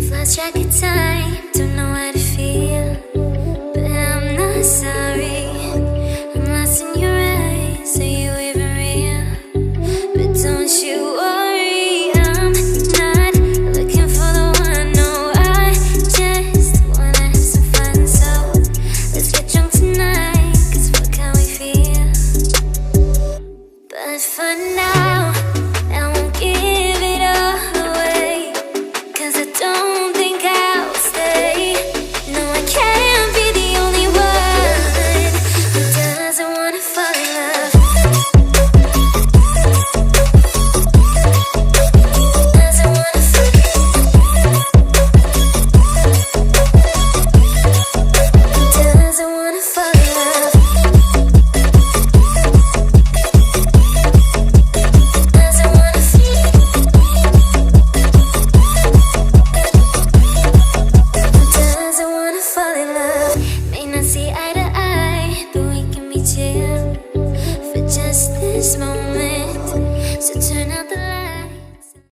We've lost track of time, don't know how to feel, but I'm not sorry. I'm lost in your eyes, are you even real? But don't you worry, I'm not looking for the one. No, I just wanna have some fun. So let's get drunk tonight, 'cause fuck how we feel. But for now, I won't give it all away, 'cause I don't think I'll stay. No, I can't be the only one who doesn't wanna fall in love. Doesn't wanna fall in love. Doesn't wanna fall in love. Doesn't wanna feel. Doesn't wanna fall in love. May not see eye to eye, but we can be chill for just this moment.